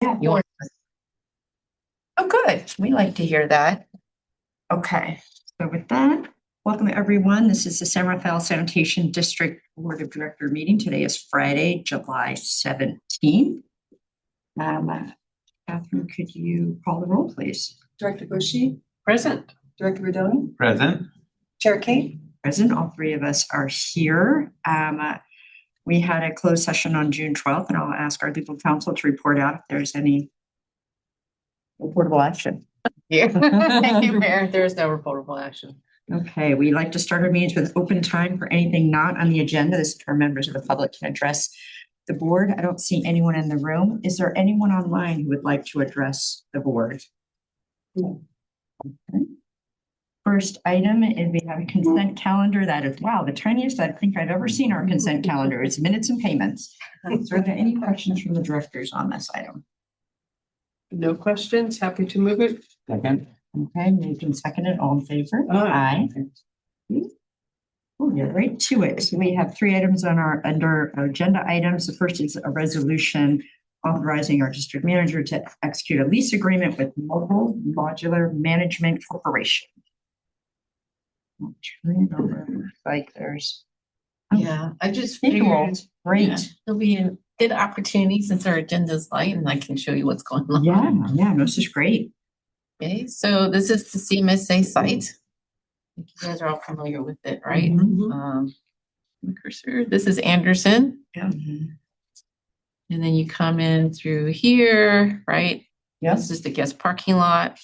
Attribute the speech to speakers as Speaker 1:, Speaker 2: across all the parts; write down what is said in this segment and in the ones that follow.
Speaker 1: Yeah, you want. Oh, good. We like to hear that. Okay, so with that, welcome everyone. This is the San Rafael Sanitation District Board of Director meeting. Today is Friday, July 17th. Catherine, could you call the roll, please?
Speaker 2: Director Bushy?
Speaker 3: Present.
Speaker 2: Director Rodoni?
Speaker 4: Present.
Speaker 2: Chair Kate?
Speaker 1: Present. All three of us are here. We had a closed session on June 12th, and I'll ask our legal counsel to report out if there's any reportable action.
Speaker 3: Yeah. Thank you, Mayor. There is no reportable action.
Speaker 1: Okay, we like to start our meetings with open time for anything not on the agenda. This is where members of the public can address the board. I don't see anyone in the room. Is there anyone online who would like to address the board? Okay. First item is we have a consent calendar that is, wow, the tiniest I think I've ever seen our consent calendar. It's minutes and payments. So are there any questions from the directors on this item?
Speaker 3: No questions. Happy to move it.
Speaker 4: Second.
Speaker 1: Okay, moved and seconded. All in favor?
Speaker 3: Aye.
Speaker 1: We'll get right to it. So we have three items on our under agenda items. The first is a resolution authorizing our district manager to execute a lease agreement with Mobile Modular Management Corporation. I'll turn it over. Like there's
Speaker 3: Yeah, I just
Speaker 1: figured, great.
Speaker 3: Yeah, it'll be a good opportunity since our agenda's light and I can show you what's going on.
Speaker 1: Yeah, no, this is great.
Speaker 3: Okay, so this is the CMSA site. I think you guys are all familiar with it, right?
Speaker 1: Mhm.
Speaker 3: The cursor, this is Anderson.
Speaker 1: Yeah.
Speaker 3: And then you come in through here, right?
Speaker 1: Yes.
Speaker 3: This is the guest parking lot.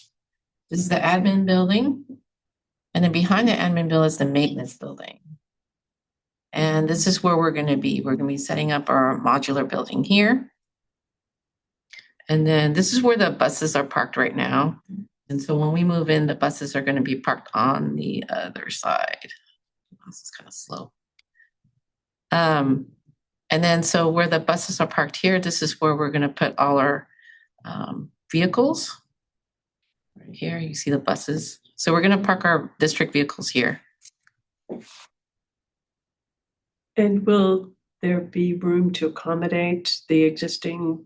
Speaker 3: This is the admin building. And then behind the admin building is the maintenance building. And this is where we're going to be. We're going to be setting up our modular building here. And then this is where the buses are parked right now. And so when we move in, the buses are going to be parked on the other side. This is kind of slow. And then so where the buses are parked here, this is where we're going to put all our vehicles. Right here, you see the buses. So we're going to park our district vehicles here.
Speaker 5: And will there be room to accommodate the existing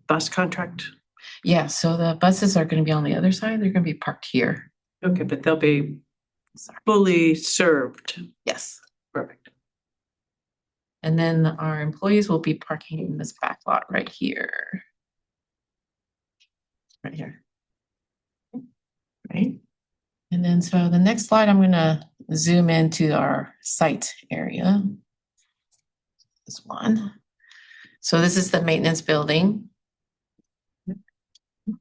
Speaker 5: bus contract?
Speaker 3: Yeah, so the buses are going to be on the other side. They're going to be parked here.
Speaker 5: Okay, but they'll be fully served.
Speaker 3: Yes.
Speaker 5: Perfect.
Speaker 3: And then our employees will be parking in this back lot right here. Right here. Right. And then so the next slide, I'm going to zoom into our site area. This one. So this is the maintenance building.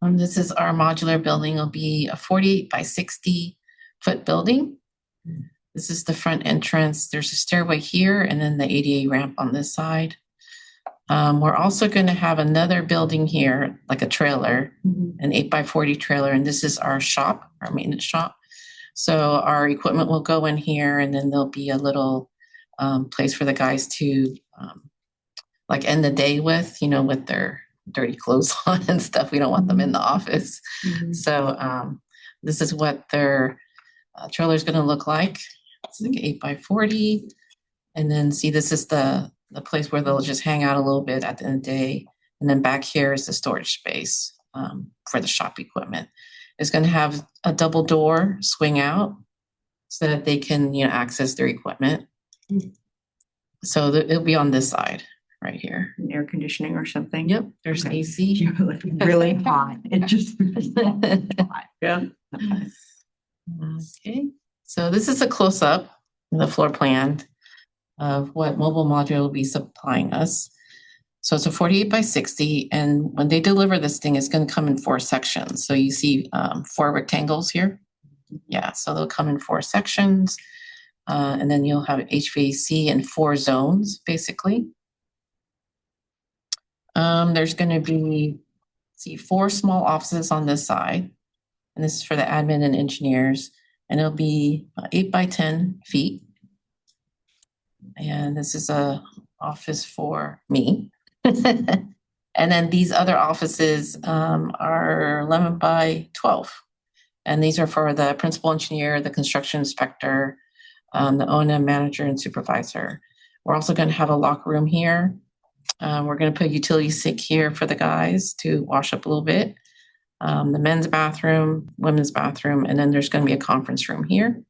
Speaker 3: This is our modular building. It'll be a 48 by 60 foot building. This is the front entrance. There's a stairway here and then the ADA ramp on this side. We're also going to have another building here, like a trailer, an 8 by 40 trailer. And this is our shop, our maintenance shop. So our equipment will go in here and then there'll be a little place for the guys to like end the day with, you know, with their dirty clothes on and stuff. We don't want them in the office. So this is what their trailer is going to look like. It's like 8 by 40. And then see, this is the place where they'll just hang out a little bit at the end of the day. And then back here is the storage space for the shop equipment. It's going to have a double door swing out so that they can, you know, access their equipment. So it'll be on this side right here.
Speaker 1: Air conditioning or something.
Speaker 3: Yep, there's
Speaker 1: Okay.
Speaker 3: AC.
Speaker 1: Really hot. It just hot.
Speaker 5: Yeah.
Speaker 3: Okay, so this is a close-up in the floor plan of what Mobile Modular will be supplying us. So it's a 48 by 60, and when they deliver this thing, it's going to come in 4 sections. So you see 4 rectangles here. Yeah, so they'll come in 4 sections, and then you'll have HVAC in 4 zones, basically. There's going to be, 4 small offices on this side, and this is for the admin and engineers, and it'll be 8 by 10 feet. And this is a office for me. And then these other offices are 11 by 12. And these are for the principal engineer, the construction inspector, the O&M manager and supervisor. We're also going to have a locker room here. We're going to put a utility sink here for the guys to wash up a little bit. The men's bathroom, women's bathroom, and then there's going to be a conference room here.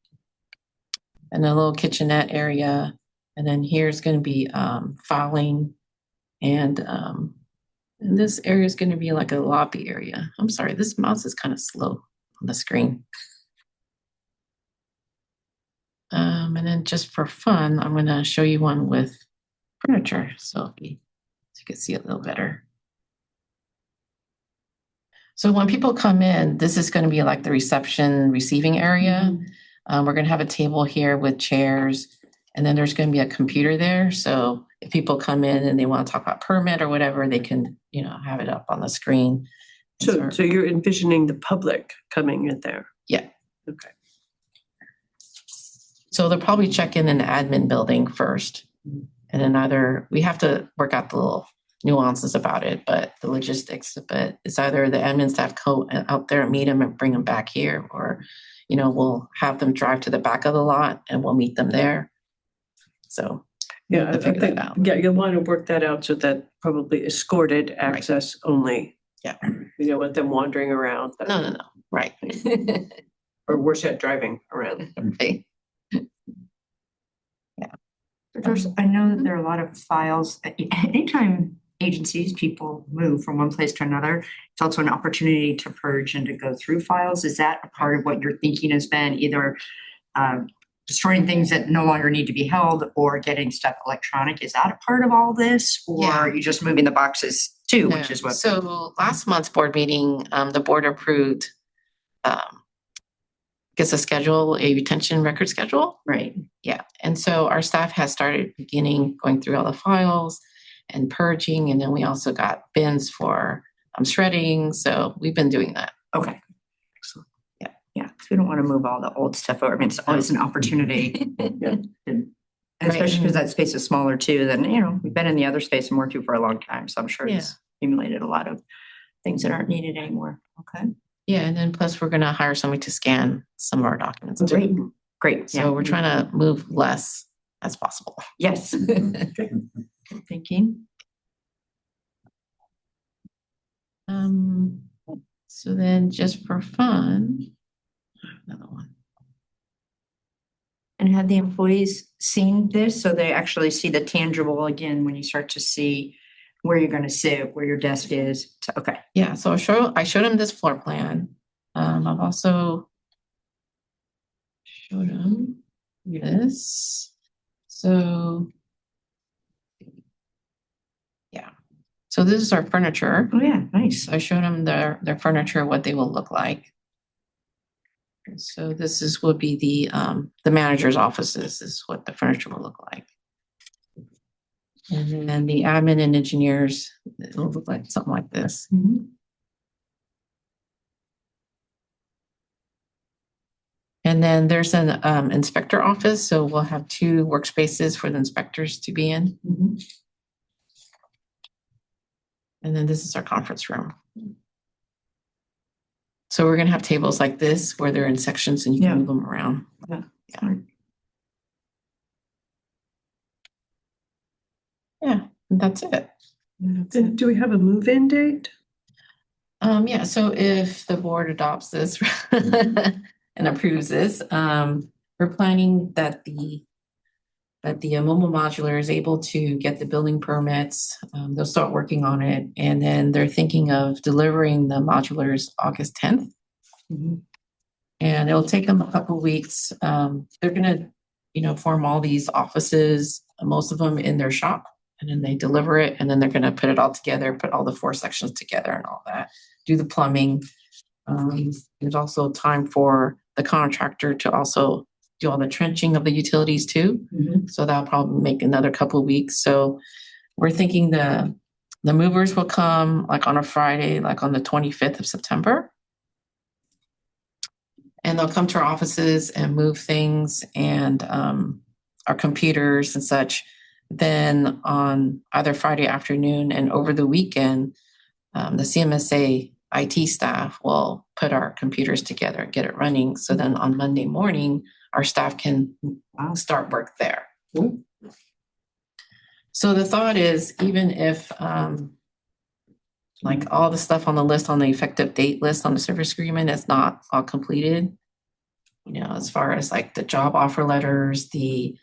Speaker 3: And a little kitchenette area. And then here's going to be filing. And this area is going to be like a lobby area. I'm sorry, this mouse is kind of slow on the screen. And then just for fun, I'm going to show you one with furniture. So you can see it a little better. So when people come in, this is going to be like the reception receiving area. We're going to have a table here with chairs, and then there's going to be a computer there. So if people come in and they want to talk about permit or whatever, they can, have it up on the screen.
Speaker 5: So you're envisioning the public coming in there?
Speaker 3: Yeah.
Speaker 5: Okay.
Speaker 3: So they'll probably check in an admin building first, and then we have to work out the little nuances about it, but the logistics. But it's either the admin staff go out there and meet them and bring them back here, or we'll have them drive to the back of the lot and we'll meet them there. So
Speaker 5: Yeah, I
Speaker 3: figure
Speaker 5: think
Speaker 3: that out.
Speaker 5: Yeah, you'll want to work that out so that probably escorted access only.
Speaker 3: Yeah.
Speaker 5: You don't want them wandering around.
Speaker 3: No. Right.
Speaker 5: Or worse yet, driving around.
Speaker 3: Right.
Speaker 1: I know that there are a lot of files. Anytime agencies, people move from one place to another, it's also an opportunity to purge and to go through files. Is that a part of what your thinking has been, either destroying things that no longer need to be held or getting stuff electronic? Is that a part of all this, or are you just moving the boxes too, which is what?
Speaker 3: So last month's board meeting, the board approved gets a schedule, a retention record schedule.
Speaker 1: Right.
Speaker 3: Yeah. And so our staff has started going through all the files and purging. And then we also got bins for shredding. So we've been doing that.
Speaker 1: Okay.
Speaker 3: Excellent.
Speaker 1: Yeah. Yeah. Because we don't want to move all the old stuff over. I mean, it's always an opportunity. And especially because that space is smaller too than, we've been in the other space and worked to for a long time. So I'm sure it's accumulated a lot of things that aren't needed anymore. Okay.
Speaker 3: Yeah, and then plus we're going to hire somebody to scan some of our documents too.
Speaker 1: Great.
Speaker 3: So we're trying to move less as possible.
Speaker 1: Yes. Good thinking.
Speaker 3: So then just for fun, another one.
Speaker 1: And have the employees seen this so they actually see the tangible again when you start to see where you're going to sit, where your desk is? Okay.
Speaker 3: Yeah, so I showed him this floor plan. I've also showed him this. So yeah, so this is our furniture.
Speaker 1: Oh yeah, nice.
Speaker 3: So I showed him their furniture, what they will look like. So this will be the manager's offices. This is what the furniture will look like. And then the admin and engineers, it will look like something like this.
Speaker 1: Mm-hmm.
Speaker 3: And then there's an inspector office. So we'll have 2 workspaces for the inspectors to be in.
Speaker 1: Mm-hmm.
Speaker 3: And then this is our conference room. So we're going to have tables like this where they're in sections and you can move them around.
Speaker 1: Yeah.
Speaker 3: Yeah, and that's it.
Speaker 5: And do we have a move-in date?
Speaker 3: Yeah, so if the board adopts this and approves this, we're planning that the mobile modular is able to get the building permits. They'll start working on it, and then they're thinking of delivering the modulars August 10th.
Speaker 1: Mm-hmm.
Speaker 3: And it'll take them a couple of weeks. They're going to, form all these offices, most of them in their shop, and then they deliver it, and then they're going to put it all together, put all the 4 sections together and all that, do the plumbing. There's also time for the contractor to also do all the trenching of the utilities too.
Speaker 1: Mm-hmm.
Speaker 3: So that'll probably make another couple of weeks. So we're thinking the movers will come like on a Friday, like on the 25th of September. And they'll come to our offices and move things and our computers and such. Then on either Friday afternoon and over the weekend, the CMSA IT staff will put our computers together and get it running. So then on Monday morning, our staff can start work there. So the thought is, even if, like all the stuff on the list, on the effective date list on the service agreement is not all completed, you know, as far as like the job offer letters, the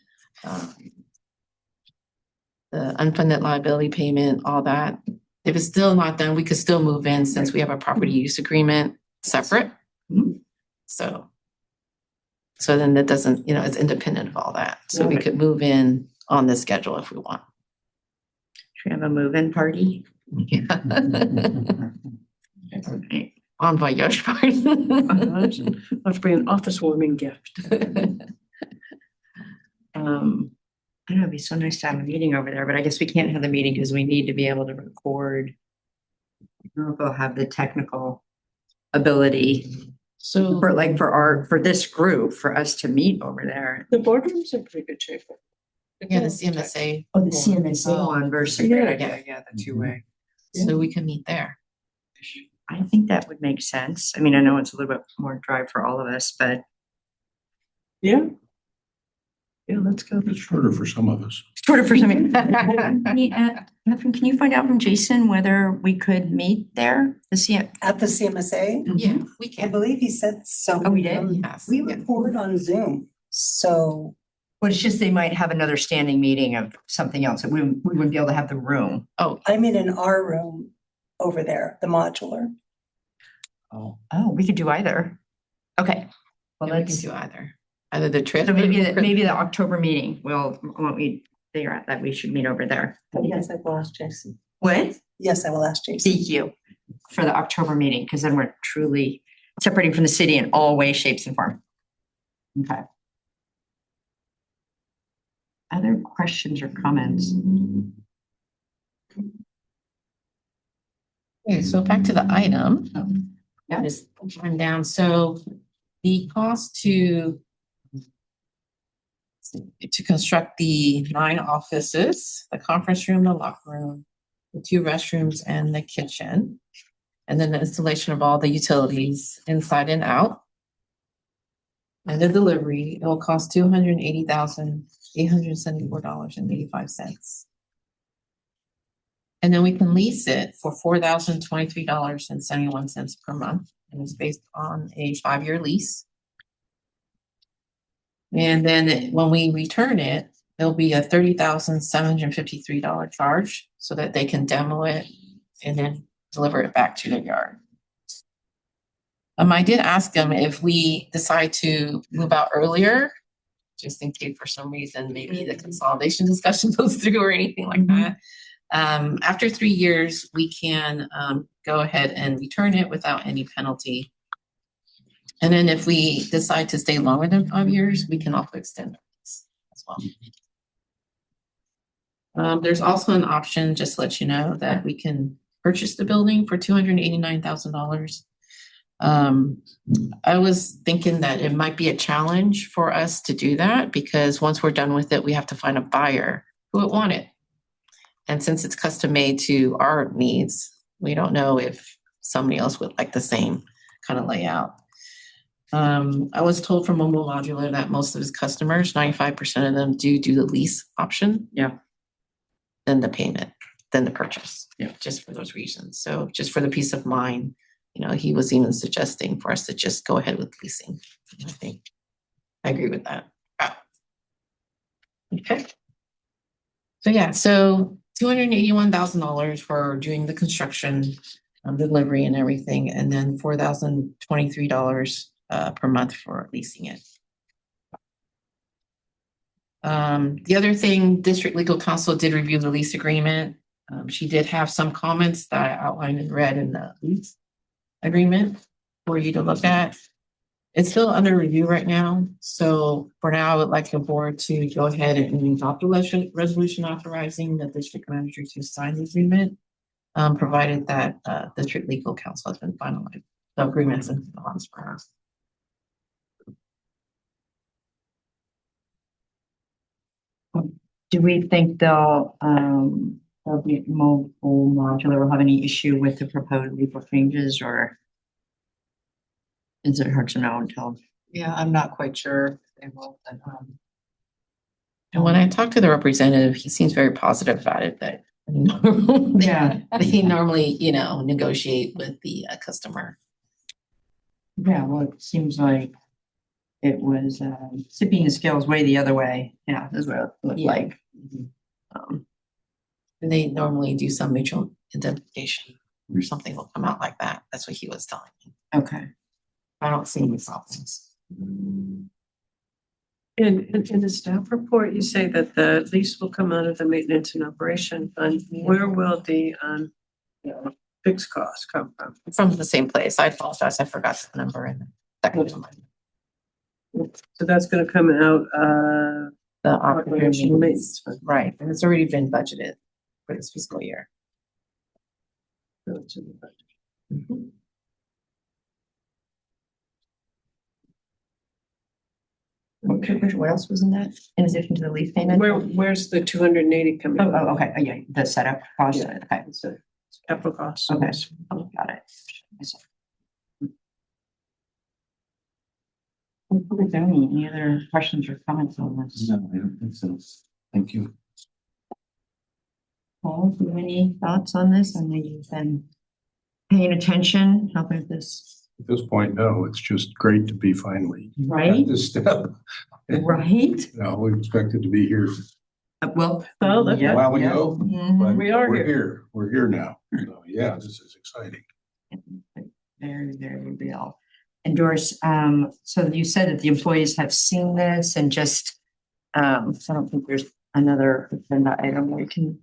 Speaker 3: unfunded liability payment, all that. If it's still not done, we could still move in since we have a property use agreement separate.
Speaker 1: Mhm.
Speaker 3: So then that doesn't, you know, it's independent of all that. So we
Speaker 1: Right.
Speaker 3: could move in on this schedule if we want.
Speaker 1: Should we have a move-in party? Okay.
Speaker 3: On voyage party.
Speaker 5: Let's bring an office warming gift.
Speaker 1: I don't know, it'd be so nice to have a meeting over there, but I guess we can't have the meeting because we need to be able to record. I don't know if they'll have the technical ability
Speaker 3: So,
Speaker 1: for this group, for us to meet over there.
Speaker 5: The boardroom's in pretty good shape.
Speaker 3: yeah, the CMSA.
Speaker 1: Oh, the CMSA one versus.
Speaker 3: Yeah.
Speaker 4: The two-way.
Speaker 3: So we can meet there.
Speaker 1: I think that would make sense. I mean, I know it's a little bit more drive for all of us, but
Speaker 5: Yeah. Yeah, let's go.
Speaker 4: It's shorter for some of us.
Speaker 1: sort of for something. Catherine, can you find out from Jason whether we could meet there? The CM.
Speaker 2: At the CMSA,
Speaker 3: Yeah, we
Speaker 2: I
Speaker 3: can.
Speaker 2: believe he said so.
Speaker 1: Oh, we did?
Speaker 3: Yes.
Speaker 2: We
Speaker 3: Yeah.
Speaker 2: record on Zoom, so
Speaker 1: Well, it's just they might have another standing meeting of something else. We wouldn't be able to have the room.
Speaker 2: I'm in our room over there, the modular.
Speaker 3: Oh,
Speaker 1: Oh, we could do either. Okay. Well,
Speaker 3: we can
Speaker 1: let's,
Speaker 3: do either. Either the trip.
Speaker 1: so maybe the October meeting, won't we figure out that we should meet over there?
Speaker 2: Yes, I will ask Jason.
Speaker 1: What?
Speaker 2: Yes, I will ask Jason.
Speaker 1: Thank you for the October meeting, because then we're truly separating from the city in all ways, shapes, and form. Okay. Other questions or comments?
Speaker 3: Okay, so back to the item.
Speaker 1: Yeah.
Speaker 3: Just run down. So the cost to construct the 9 offices, the conference room, the locker room, the 2 restrooms, and the kitchen, and then the installation of all the utilities inside and out, and the delivery, it will cost $280,874.85. And then we can lease it for $4,023.71 per month, and it's based on a 5-year lease. And then when we return it, there'll be a $30,753 charge so that they can demo it and then deliver it back to their yard. I did ask them if we decide to move out earlier, just in case for some reason maybe the consolidation discussion goes through or anything like that. After 3 years, we can go ahead and return it without any penalty. And then if we decide to stay longer than 5 years, we can also extend it as well. There's also an option, just to let you know, that we can purchase the building for $289,000. I was thinking that it might be a challenge for us to do that because once we're done with it, we have to find a buyer who would want it. And since it's custom made to our needs, we don't know if somebody else would like the same kind of layout. I was told from Mobile Modular that most of his customers, 95% of them do the lease option.
Speaker 1: Yeah.
Speaker 3: Then the payment, then the purchase.
Speaker 1: Yeah.
Speaker 3: Just for those reasons. So just for the peace of mind, you know, he was even suggesting for us to just go ahead with leasing. I think I agree with that. Wow. Okay. So yeah, so $281,000 for doing the construction, delivery and everything, and then $4,023 per month for leasing it. The other thing, District Legal Counsel did review the lease agreement. She did have some comments that I outlined in red in the lease agreement for you to look at. It's still under review right now. So for now, I would like the board to go ahead and adopt a resolution authorizing the district manager to sign the agreement, provided that District Legal Counsel has been finalized. The agreement has been finalized for us.
Speaker 1: Do we think they'll be Mobile Modular will have any issue with the proposed legal changes, or is it hard to know until?
Speaker 6: Yeah, I'm not quite sure. They will, but,
Speaker 3: And when I talked to the representative, he seems very positive about it, that
Speaker 1: Yeah.
Speaker 3: they normally, negotiate with the customer.
Speaker 1: Yeah, well, it seems like it was tipping the scales way the other way. Yeah, that's what it looked
Speaker 3: Yeah.
Speaker 1: like.
Speaker 3: And they normally do some mutual indemnification or something will come out like that. That's what he was telling me.
Speaker 1: Okay.
Speaker 3: I don't see any problems.
Speaker 5: In the staff report, you say that the lease will come out of the maintenance and operation fund. Where will the fixed costs come from?
Speaker 3: From the same place. I apologize. I forgot the number in
Speaker 5: So that's gonna come out,
Speaker 3: the
Speaker 5: operational
Speaker 3: operational
Speaker 5: maintenance fund.
Speaker 3: right. And it's already been budgeted for this fiscal year.
Speaker 5: So it's in the budget.
Speaker 3: Mhm.
Speaker 1: Okay, what else was in that? In addition to the lease payment?
Speaker 5: Where's the 280 coming?
Speaker 1: Oh, okay. Oh, yeah, the setup cost.
Speaker 5: Yeah.
Speaker 1: Okay.
Speaker 5: It's a capital cost.
Speaker 1: Okay. Oh, got it. Any other questions or comments on this?
Speaker 4: No, I don't think so. Thank you.
Speaker 1: Paul, do you have any thoughts on this? I know you've been paying attention, helping with this,
Speaker 6: At this point, no, it's just great to be finally
Speaker 1: right?
Speaker 6: at this step.
Speaker 1: Right?
Speaker 6: No, we expected to be here
Speaker 1: Well,
Speaker 5: Well,
Speaker 1: yeah,
Speaker 6: a while
Speaker 1: yeah.
Speaker 6: ago,
Speaker 1: Mhm.
Speaker 6: but
Speaker 5: We are
Speaker 6: we're
Speaker 5: here.
Speaker 6: here. We're here now. So yeah, this is exciting.
Speaker 1: Very, very real. And Doris, so you said that the employees have seen this and just, so I don't think there's another agenda item where we can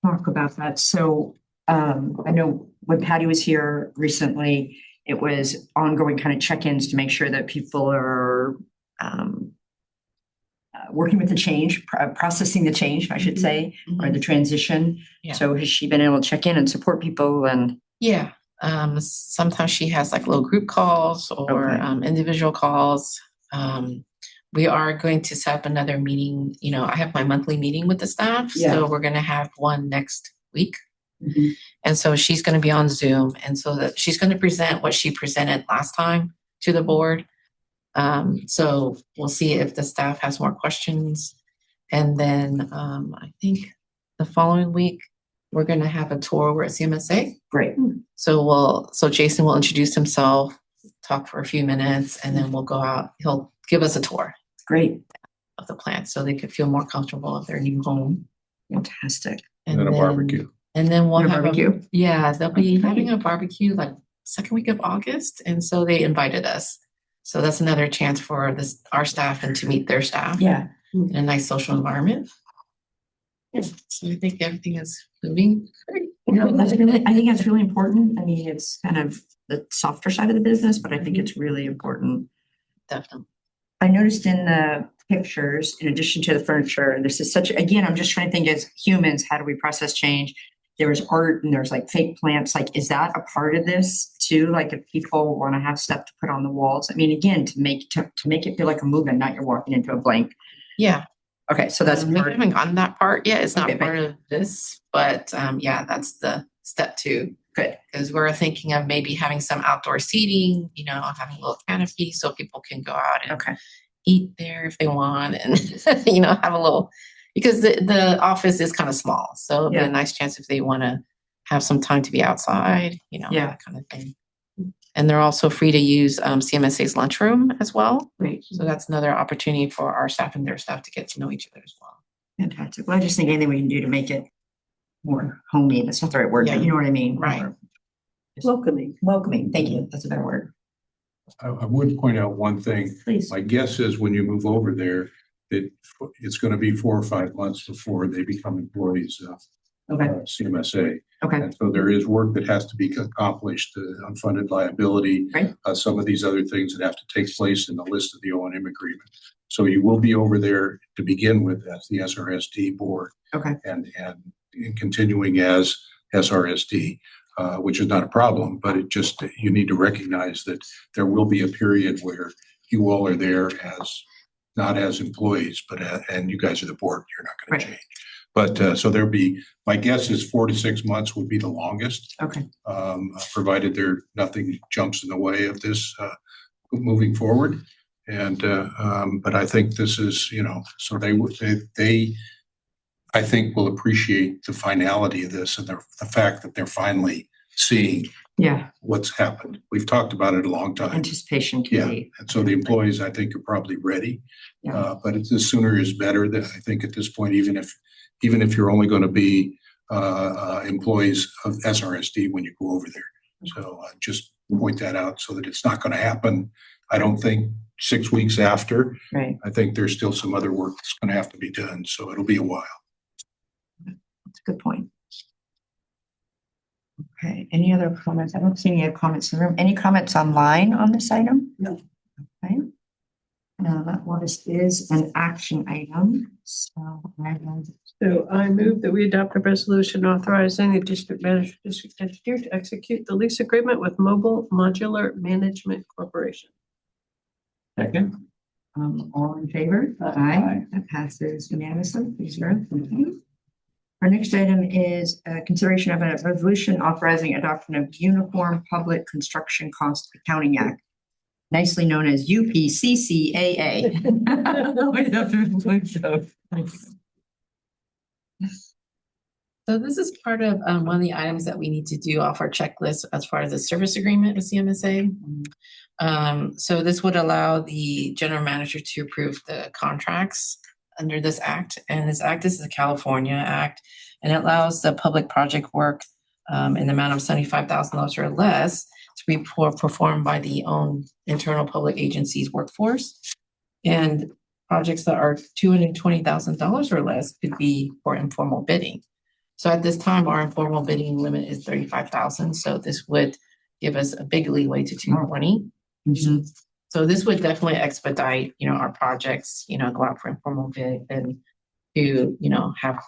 Speaker 1: talk about that. So, I know when Patty was here recently, it was ongoing kind of check-ins to make sure that people are, working with the change, processing the change, I should say, or the transition.
Speaker 3: Yeah.
Speaker 1: So has she been able to check in and support people and?
Speaker 3: Yeah. Sometimes she has like little group calls or
Speaker 1: Okay.
Speaker 3: individual calls. We are going to set up another meeting. I have my monthly meeting with the staff.
Speaker 1: Yeah.
Speaker 3: So we're going to have one next week.
Speaker 1: Mhm.
Speaker 3: And so she's going to be on Zoom. And so that she's going to present what she presented last time to the board. So we'll see if the staff has more questions. And then I think the following week, we're going to have a tour over at CMSA.
Speaker 1: Great.
Speaker 3: So Jason will introduce himself, talk for a few minutes, and then we'll go out. He'll give us a tour
Speaker 1: Great.
Speaker 3: of the plant so they could feel more comfortable at their new home.
Speaker 1: Fantastic.
Speaker 6: And then a barbecue.
Speaker 3: And then we'll
Speaker 1: Your
Speaker 3: have
Speaker 1: barbecue?
Speaker 3: they'll be
Speaker 1: Okay.
Speaker 3: having a barbecue like second week of August. And so they invited us. So that's another chance for our staff and to meet their staff
Speaker 1: Yeah.
Speaker 3: in a nice social environment. Yeah. So I think everything is moving great.
Speaker 1: I think that's really important. I mean, it's kind of the softer side of the business, but I think it's really important.
Speaker 3: Definitely.
Speaker 1: I noticed in the pictures, in addition to the furniture, and this is again, I'm just trying to think as humans, how do we process change? There was art and there's like fake plants. Like, is that a part of this too? Like if people want to have stuff to put on the walls? I mean, again, to make it feel like a movement, not you're walking into a blank.
Speaker 3: Yeah.
Speaker 1: Okay, so that's
Speaker 3: we
Speaker 1: part.
Speaker 3: haven't gotten that part yet. It's not
Speaker 1: Okay,
Speaker 3: part of this, but yeah, that's the step 2.
Speaker 1: Good.
Speaker 3: Because we're thinking of maybe having some outdoor seating, having a little canopy so people can go out and
Speaker 1: Okay.
Speaker 3: eat there if they want and, have a little, because the office is kind of small. So it'll be a nice chance if they want to have some time to be outside, that kind of thing. And they're also free to use CMSA's lunchroom as well.
Speaker 1: Great.
Speaker 3: So that's another opportunity for our staff and their staff to get to know each other as well.
Speaker 1: Fantastic. Well, I just think anything we can do to make it more homey, that's not the right word,
Speaker 3: Yeah.
Speaker 1: but you know what I mean?
Speaker 3: Right.
Speaker 1: More
Speaker 5: Welcoming.
Speaker 1: Thank you. That's a better word.
Speaker 6: I would point out one thing.
Speaker 1: Please.
Speaker 6: My guess is when you move over there, that it's going to be 4 or 5 months before they become employees of
Speaker 1: Okay.
Speaker 6: CMSA.
Speaker 1: Okay.
Speaker 6: And so there is work that has to be accomplished, unfunded liability,
Speaker 1: Right.
Speaker 6: Some of these other things that have to take place in the list of the O&M agreement. So you will be over there to begin with as the SRSD board.
Speaker 1: Okay.
Speaker 6: And continuing as SRSD, which is not a problem, but you need to recognize that there will be a period where you all are there as, not as employees, but and you guys are the board, you're not going to change. But so my guess is 4 to 6 months would be the longest.
Speaker 1: Okay.
Speaker 6: Provided nothing jumps in the way of this moving forward. And, but I think this is, so they, I think will appreciate the finality of this and the fact that they're finally seeing
Speaker 1: Yeah,
Speaker 6: what's happened. We've talked about it a long time.
Speaker 1: anticipation
Speaker 6: Yeah,
Speaker 1: can be.
Speaker 6: and so the employees, I think, are probably ready.
Speaker 1: Yeah.
Speaker 6: But the sooner is better than I think at this point, even if you're only going to be employees of SRSD when you go over there. So just point that out so that it's not going to happen. I don't think 6 weeks after.
Speaker 1: Right.
Speaker 6: I think there's still some other work that's going to have to be done. So it'll be a while.
Speaker 1: That's a good point. Okay, any other comments? I don't see any other comments in the room. Any comments online on this item?
Speaker 2: No.
Speaker 1: Okay. Well, this is an action item, so
Speaker 5: So I move that we adopt a resolution authorizing the district manager, district engineer to execute the lease agreement with Mobile Modular Management Corporation.
Speaker 4: Second.
Speaker 1: all in favor? Aye. That passes unanimously. Please, Thank you. Our next item is consideration of a resolution authorizing adoption of Uniform Public Construction Cost Accounting Act, nicely known as UPCCAA.
Speaker 3: So this is part of one of the items that we need to do off our checklist as far as the service agreement with CMSA. So this would allow the general manager to approve the contracts under this act. And this act is the California Act, and it allows the public project work in the amount of $75,000 or less to be performed by the own internal public agencies workforce. And projects that are $220,000 or less could be for informal bidding. So at this time, our informal bidding limit is 35,000. So this would give us a big leeway to 220.
Speaker 1: Mhm.
Speaker 3: So this would definitely expedite, our projects, go out for informal bid and to, have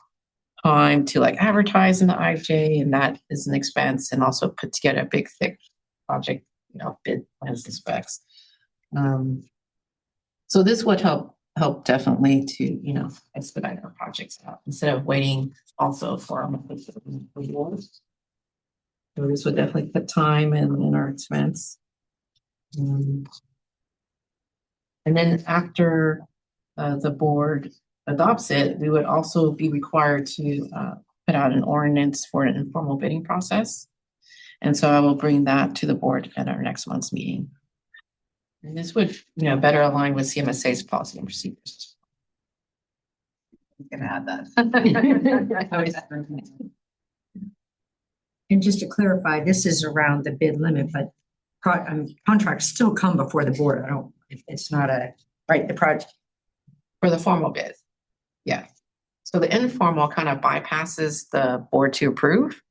Speaker 3: time to advertise in the IJ, and that is an expense, and also put together a big, thick project, bid plans and specs. So this would help definitely to, expedite our projects out instead of waiting also for our monthly awards. So this would definitely put time in our expense. And then after the board adopts it, we would also be required to put out an ordinance for an informal bidding process. And so I will bring that to the board at our next month's meeting. And this would, better align with CMSA's policy and procedures. I'm gonna add that.
Speaker 1: And just to clarify, this is around the bid limit, but contracts still come before the board. It's not the project.
Speaker 3: For the formal bid, yeah. So the informal kind of bypasses the board to approve.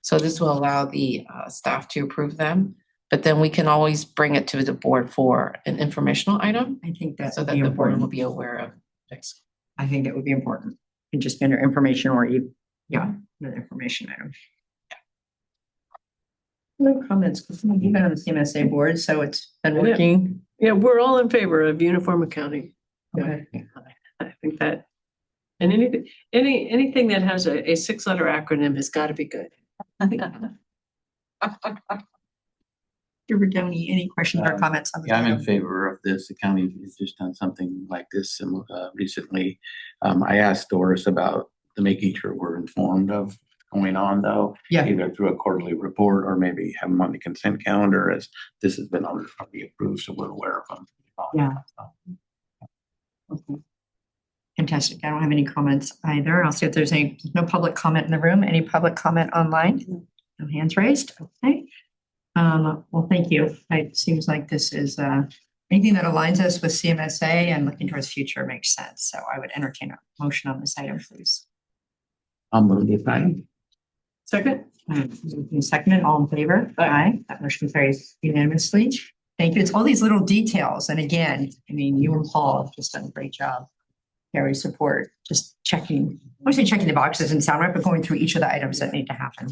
Speaker 3: So this will allow the staff to approve them, but then we can always bring it to the board for an informational item.
Speaker 1: I think that's
Speaker 3: so that the board will be aware of this.
Speaker 1: I think that would be important. And just under information or an information item. No comments, because you've been on the CMSA board, so it's been working.
Speaker 5: Yeah, we're all in favor of uniform accounting.
Speaker 1: Okay.
Speaker 5: I think that, and anything that has a 6-letter acronym has got to be good.
Speaker 1: Rodoni, any questions or comments on the
Speaker 4: Yeah, I'm in favor of this. The county has just done something like this recently. I asked Doris about making sure we're informed of going on, though.
Speaker 1: Yeah.
Speaker 4: Either through a quarterly report or maybe have them on the consent calendar, as this has been already approved, so we're aware of them.
Speaker 1: Yeah. Okay. Fantastic. I don't have any comments either. I'll see if there's no public comment in the room. Any public comment online? No hands raised. Okay. Well, thank you. It seems like this is anything that aligns us with CMSA and looking towards the future makes sense. So I would entertain a motion on this item, please.
Speaker 4: I'll move this item.
Speaker 5: Second?
Speaker 1: Seconded, all in favor? Aye. That motion carries unanimously. Thank you. It's all these little details. And again, you and Paul have just done a great job. Very support, just checking, I want to say checking the boxes and sound right, but going through each of the items that need to happen.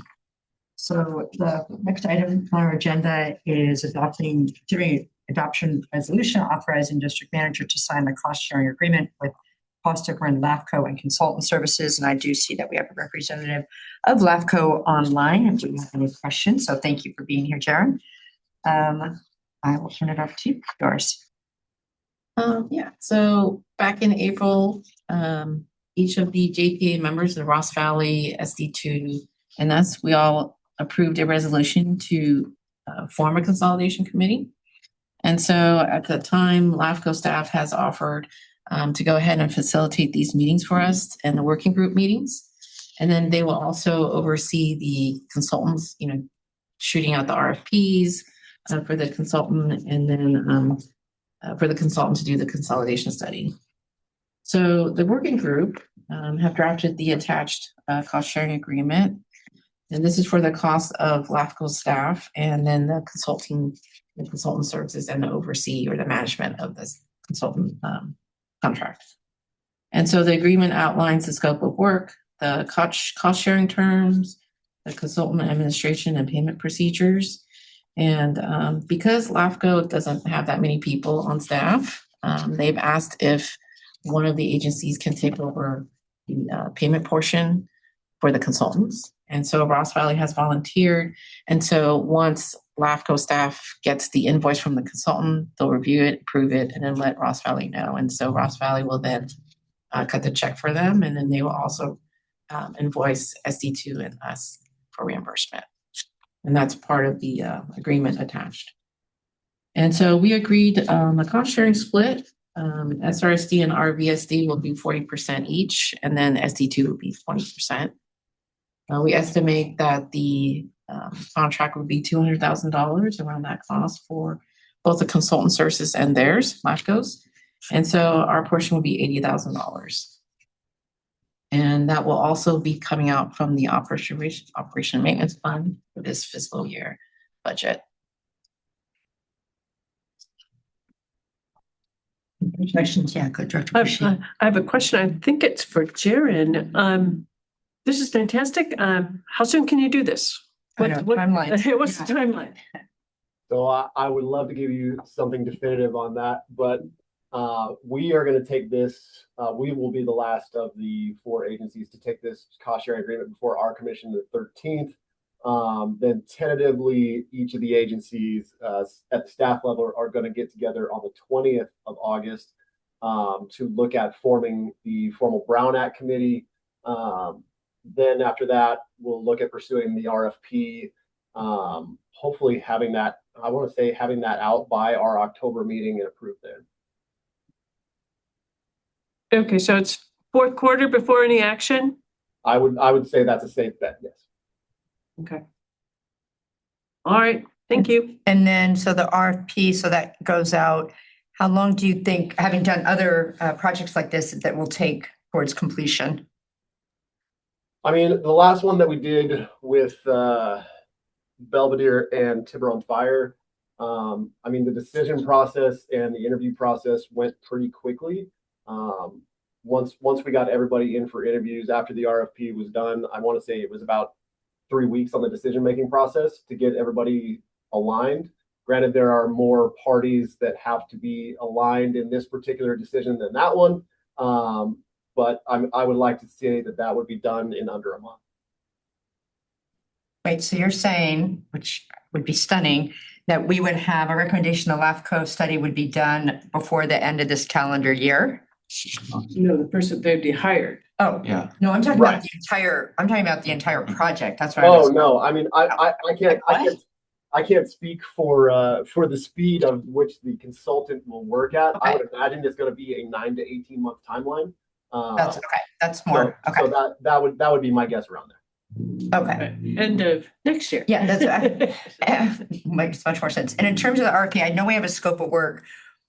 Speaker 1: So the next item on our agenda is considering adoption resolution authorizing district manager to sign the cost sharing agreement with Costicker and LAFCO and consultant services. And I do see that we have a representative of LAFCO online if you have any questions. So thank you for being here, Jaron. I will turn it over to you, Doris.
Speaker 3: Yeah, so back in April, each of the JPA members, the Ross Valley, SD2, and us, we all approved a resolution to form a consolidation committee. And so at the time, LAFCO staff has offered to go ahead and facilitate these meetings for us and the working group meetings. And then they will also oversee the consultants, shooting out the RFPs for the consultant, and then for the consultant to do the consolidation study. So the working group have drafted the attached cost sharing agreement. And this is for the cost of LAFCO staff and then the consultant services and the oversee or the management of this consultant contract. And so the agreement outlines the scope of work, the cost sharing terms, the consultant administration and payment procedures. And because LAFCO doesn't have that many people on staff, they've asked if one of the agencies can take over the payment portion for the consultants. And so Ross Valley has volunteered. And so once LAFCO staff gets the invoice from the consultant, they'll review it, approve it, and then let Ross Valley know. And so Ross Valley will then cut the check for them. And then they will also invoice SD2 and us for reimbursement. And that's part of the agreement attached. And so we agreed on the cost sharing split. SRSD and RVSD will be 40% each, and then SD2 will be 20%. We estimate that the contract would be $200,000 around that cost for both the consultant services and theirs, LAFCO's. And so our portion will be $80,000. And that will also be coming out from the operation and maintenance fund for this fiscal year budget.
Speaker 1: Questions? Yeah, good, Director
Speaker 5: I
Speaker 1: Bushy.
Speaker 5: have a question. I think it's for Jaren. This is fantastic. How soon can you do this?
Speaker 1: I know, timelines.
Speaker 5: What's the timeline?
Speaker 7: So I would love to give you something definitive on that, but we are going to take this. We will be the last of the 4 agencies to take this cost sharing agreement before our commission the 13th. Then tentatively, each of the agencies at the staff level are going to get together on the 20th of August to look at forming the formal Brown Act committee. Then after that, we'll look at pursuing the RFP. Hopefully having that, I want to say having that out by our October meeting and approved then.
Speaker 5: Okay, so it's fourth quarter before any action?
Speaker 7: I would say that's a safe bet, yes.
Speaker 5: Okay. All right, thank you.
Speaker 1: And then, so the RFP, so that goes out, how long do you think, having done other projects like this, that will take towards completion?
Speaker 7: I mean, the last one that we did with Belvedere and Tiburon Fire, I mean, the decision process and the interview process went pretty quickly. Once we got everybody in for interviews after the RFP was done, I want to say it was about 3 weeks on the decision-making process to get everybody aligned. Granted, there are more parties that have to be aligned in this particular decision than that one. But I would like to say that would be done in under a month.
Speaker 1: Wait, so you're saying, which would be stunning, that we would have a recommendation, the LAFCO study would be done before the end of this calendar year?
Speaker 5: No, the person they'd be hired.
Speaker 1: Oh,
Speaker 4: Yeah.
Speaker 1: no, I'm talking
Speaker 7: Right.
Speaker 1: about the entire project. That's what I was.
Speaker 7: Oh no, I mean, I can't speak for the speed of which the consultant will work at. I would imagine it's going to be a 9 to 18 month timeline.
Speaker 1: That's okay. That's more.
Speaker 7: So that would be my guess around there.
Speaker 1: Okay.
Speaker 5: End of next year.
Speaker 1: Yeah, that's makes much more sense. And in terms of the RFP, I know we have a scope of work.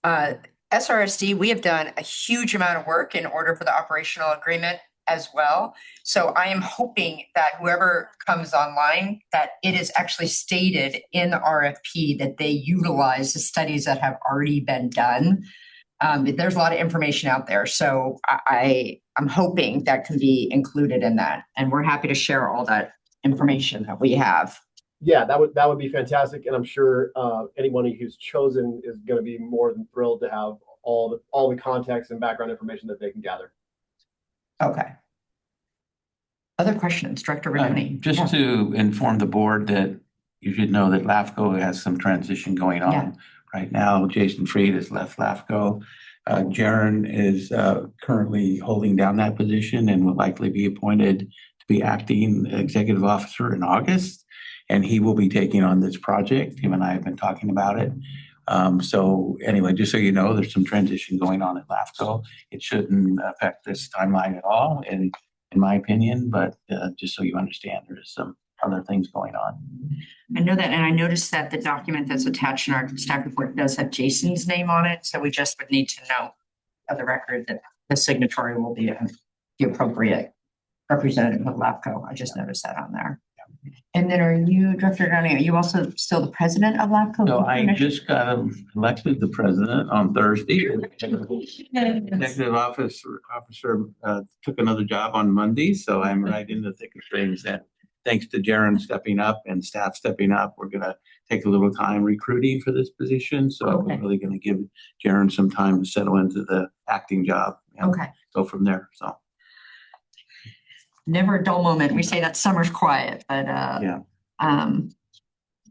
Speaker 1: SRSD, we have done a huge amount of work in order for the operational agreement as well. So I am hoping that whoever comes online, that it is actually stated in the RFP that they utilize the studies that have already been done. There's a lot of information out there. So I'm hoping that can be included in that. And we're happy to share all that information that we have.
Speaker 7: Yeah, that would be fantastic. And I'm sure anyone who's chosen is going to be more than thrilled to have all the context and background information that they can gather.
Speaker 1: Okay. Other questions, Director Renoni?
Speaker 4: Just to inform the board that you should know that LAFCO has some transition going on.
Speaker 1: Yeah.
Speaker 4: Right now, Jason Freed has left LAFCO, Jaren is currently holding down that position and will likely be appointed to be acting executive officer in August. And he will be taking on this project. Him and I have been talking about it. So anyway, just so you know, there's some transition going on at LAFCO. It shouldn't affect this timeline at all, in my opinion, but just so you understand, there's some other things going on.
Speaker 1: I know that, and I noticed that the document that's attached in our staff report does have Jason's name on it, so we just would need to know of the record that the signatory will be the appropriate representative of LAFCO. I just noticed that on there. And then are you, Director Downey, are you also still the president of LAFCO?
Speaker 4: So I just got elected the president on Thursday. Executive officer took another job on Monday, so I'm right in the thick of things. And thanks to Jaren stepping up and staff stepping up, we're gonna take a little time recruiting for this position. So
Speaker 1: Okay.
Speaker 4: I'm really gonna give Jaren some time to settle into the acting job and
Speaker 1: Okay.
Speaker 4: go from there. So
Speaker 1: Never a dull moment. We say that summer's quiet, but
Speaker 4: yeah.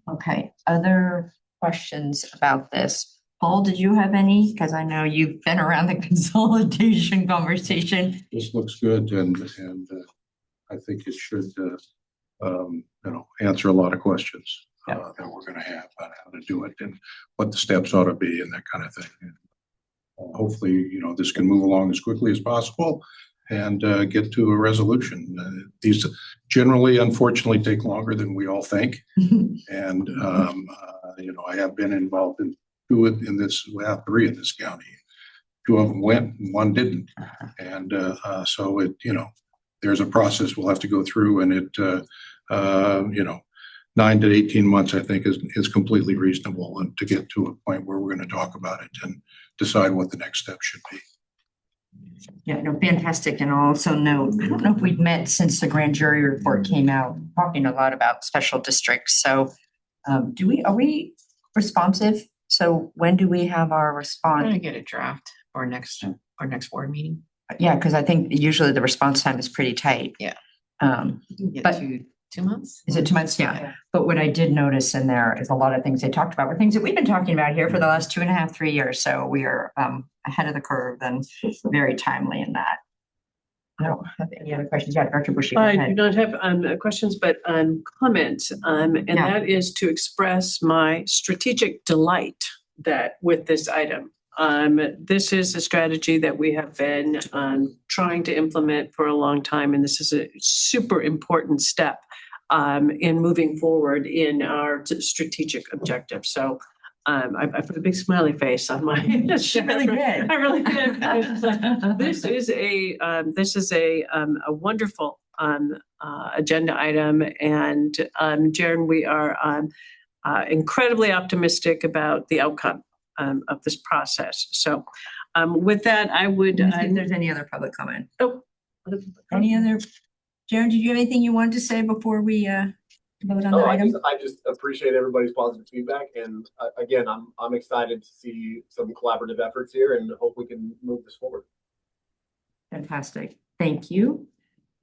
Speaker 1: Okay, other questions about this? Paul, did you have any? Because I know you've been around the consolidation conversation.
Speaker 6: This looks good and I think it should, answer a lot of questions that we're gonna have about how to do it and what the steps ought to be and that kind of thing. And, hopefully, this can move along as quickly as possible and get to a resolution. These generally, unfortunately, take longer than we all think. And, I have been involved in three in this county. Two of them went and one didn't. And so there's a process we'll have to go through, and it 9 to 18 months, I think, is completely reasonable, and to get to a point where we're going to talk about it and decide what the next step should be.
Speaker 1: Yeah, no, fantastic. And I'll also note, I don't know if we've met since the grand jury report came out, talking a lot about special districts. So are we responsive? So when do we have our
Speaker 3: I'm
Speaker 1: response?
Speaker 3: gonna get a draft for our next board meeting.
Speaker 1: Yeah, because I think usually the response time is pretty tight.
Speaker 3: Yeah. Get
Speaker 1: But-
Speaker 3: 2 months?
Speaker 1: Is it 2 months? Yeah. But what I did notice in there is a lot of things they talked about were things that we've been talking about here for the last 2.5, 3 years. So we are ahead of the curve and very timely in that. I don't have any other questions. Yeah, Director Bushy, go
Speaker 5: I do
Speaker 1: ahead.
Speaker 5: not have questions, but comments. And
Speaker 1: Yeah.
Speaker 5: that is to express my strategic delight that with this item. This is a strategy that we have been trying to implement for a long time, and this is a super important step in moving forward in our strategic objective. So I put a big smiley face on my.
Speaker 1: She really did.
Speaker 5: I really did. This is a wonderful agenda item, and Jaren, we are incredibly optimistic about the outcome of this process. So with that, I would.
Speaker 1: Let's see if there's any other public comment.
Speaker 5: Oh,
Speaker 1: Any other? Jaren, did you have anything you wanted to say before we vote on the
Speaker 7: Oh,
Speaker 1: item?
Speaker 7: I just appreciate everybody's positive feedback, and again, I'm excited to see some collaborative efforts here, and hope we can move this forward.
Speaker 1: Fantastic. Thank you.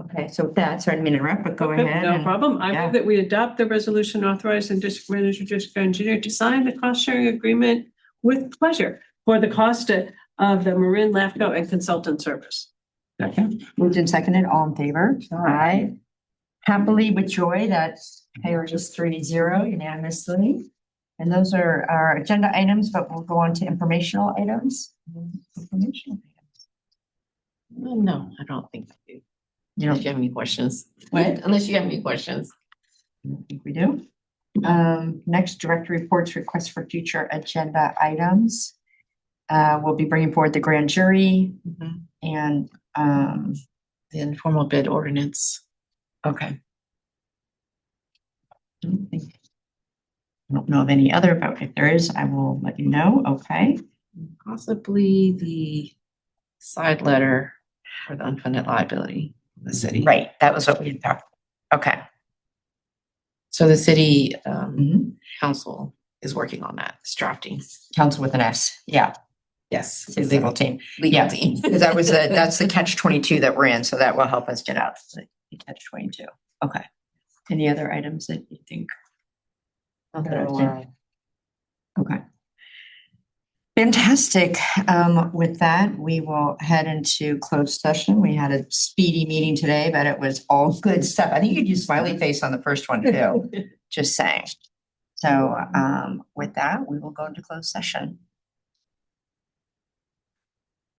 Speaker 1: Okay, so with that, sorry to interrupt, but go
Speaker 5: okay,
Speaker 1: ahead.
Speaker 5: no
Speaker 1: and-
Speaker 5: problem. I
Speaker 1: yeah.
Speaker 5: move that we adopt the resolution authorizing district manager, district engineer to sign the cost sharing agreement with pleasure for the cost of the Marin, LAFCO, and consultant service.
Speaker 4: Second.
Speaker 1: Moved and seconded, all in favor? Aye. Happily with joy, that's carries 3-0 unanimously. And those are our agenda items, but we'll go on to informational items. Informational items.
Speaker 3: No, I don't think I do.
Speaker 1: You
Speaker 3: Unless
Speaker 1: don't,
Speaker 3: you have any questions.
Speaker 1: What?
Speaker 3: Unless you have any questions.
Speaker 1: I don't think we do. Next, director reports, requests for future agenda items. We'll be bringing forward the grand jury and,
Speaker 3: The informal bid ordinance.
Speaker 1: okay. I don't know of any other, but if there is, I will let you know. Okay.
Speaker 3: Possibly the side letter for the unfunded liability of the city.
Speaker 1: Right, that was what we had talked. Okay.
Speaker 3: So the city
Speaker 1: Mhm.
Speaker 3: council is working on that, it's drafting.
Speaker 1: Council with an S. Yeah,
Speaker 3: Yes.
Speaker 1: the legal team.
Speaker 3: Legal
Speaker 1: Yeah,
Speaker 3: team.
Speaker 1: because that's the catch-22 that we're in, so that will help us get out of the catch-22. Okay. Any other items that you think?
Speaker 3: Otherwise,
Speaker 1: Okay. Fantastic. With that, we will head into closed session. We had a speedy meeting today, but it was all good stuff. I think you could use smiley face on the first one too, just saying. So with that, we will go into closed session.